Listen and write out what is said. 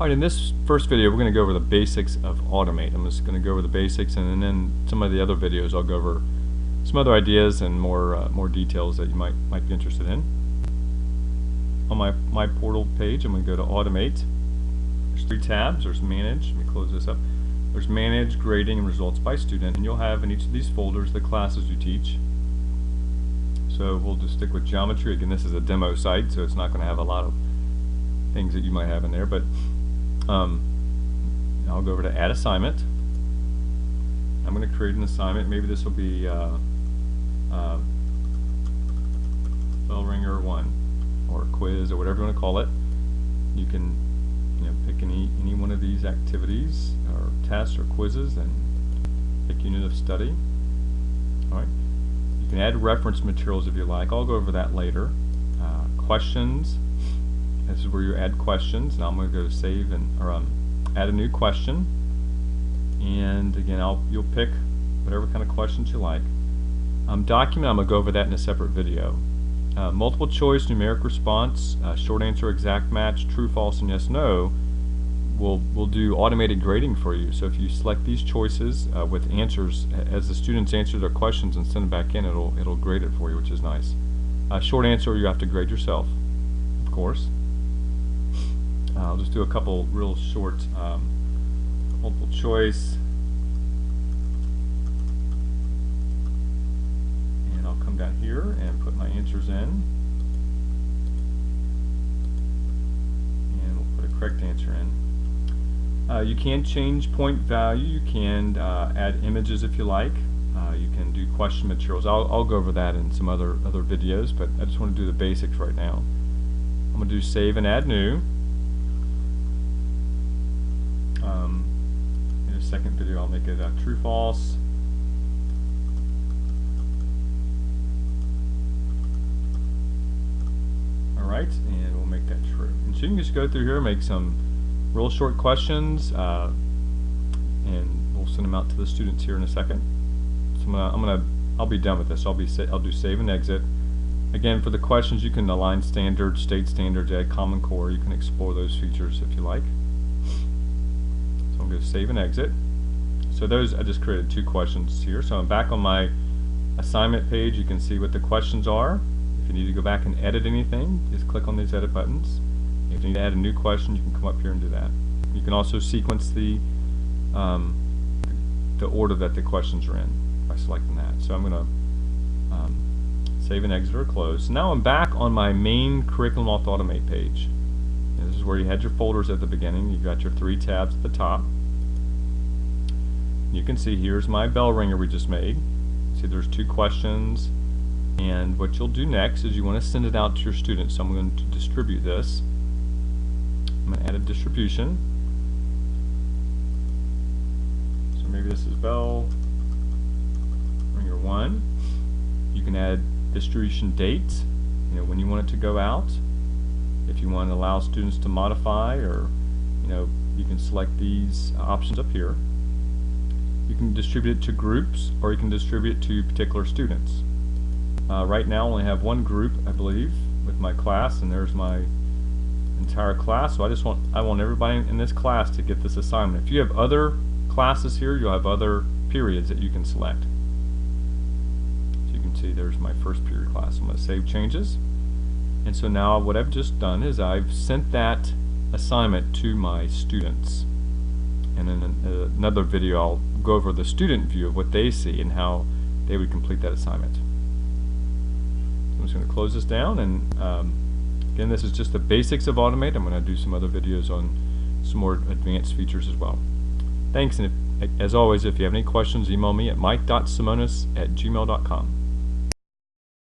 Alright, in this first video we're going to go over the basics of Automate. I'm just going to go over the basics, and then some of the other videos I'll go over some other ideas and more details that you might be interested in. On my portal page, I'm going to go to Automate. There's 3 tabs. There's Manage. Let me close this up. There's Manage, Grading, and Results by Student, and you'll have in each of these folders the classes you teach. So we'll just stick with geometry. Again, this is a demo site, so it's not going to have a lot of things that you might have in there, but I'll go over to Add Assignment. I'm going to create an assignment. Maybe this will be Bell Ringer 1 or quiz or whatever you want to call it. You can pick any one of these activities or tests or quizzes and pick unit of study. Alright. You can add reference materials if you like. I'll go over that later. Questions. This is where you add questions. Now I'm going to go to save and add a new question, and again you'll pick whatever kind of questions you like. Document, I'm going to go over that in a separate video. Multiple choice, numeric response, short answer, exact match, true, false, and yes, no will do automated grading for you. So if you select these choices with answers, as the students answer their questions and send them back in, it'll grade it for you, which is nice. Short answer, you have to grade yourself, of course. I'll just do a couple real short multiple choice, and I'll come down here and put my answers in, and we'll put a correct answer in. You can change point value, you can add images if you like, you can do question materials. I'll go over that in some other videos, but I just want to do the basics right now. I'm going to do save and add new. In a second video I'll make it true, false. Alright, and we'll make that true. And so you can just go through here and make some real short questions, and we'll send them out to the students here in a second. So I'll be done with this. I'll do save and exit. Again, for the questions you can align standards, state standards, add Common Core. You can explore those features if you like. So I'm going to save and exit. So I just created 2 questions here. So I'm back on my assignment page. You can see what the questions are. If you need to go back and edit anything, just click on these edit buttons. If you need to add a new question, you can come up here and do that. You can also sequence the order that the questions are in by selecting that. So I'm going to save and exit or close. So now I'm back on my main Curriculum Auth Automate page. And this is where you had your folders at the beginning. You've got your 3 tabs at the top. You can see here's my bell ringer we just made. See, there's 2 questions, and what you'll do next is you want to send it out to your students. So I'm going to distribute this. I'm going to add a distribution. So maybe this is bell ringer 1. You can add distribution date, when you want it to go out. If you want to allow students to modify, or you can select these options up here. You can distribute it to groups, or you can distribute it to particular students. Right now I only have 1 group, I believe, with my class, and there's my entire class. So I want everybody in this class to get this assignment. If you have other classes here, you'll have other periods that you can select. So you can see there's my first period class. I'm going to save changes. And so now what I've just done is I've sent that assignment to my students. And in another video I'll go over the student view of what they see and how they would complete that assignment. So I'm just going to close this down, and again, this is just the basics of Automate. I'm going to do some other videos on some more advanced features as well. Thanks, and as always, if you have any questions, email me at mike.simonis@gmail.com.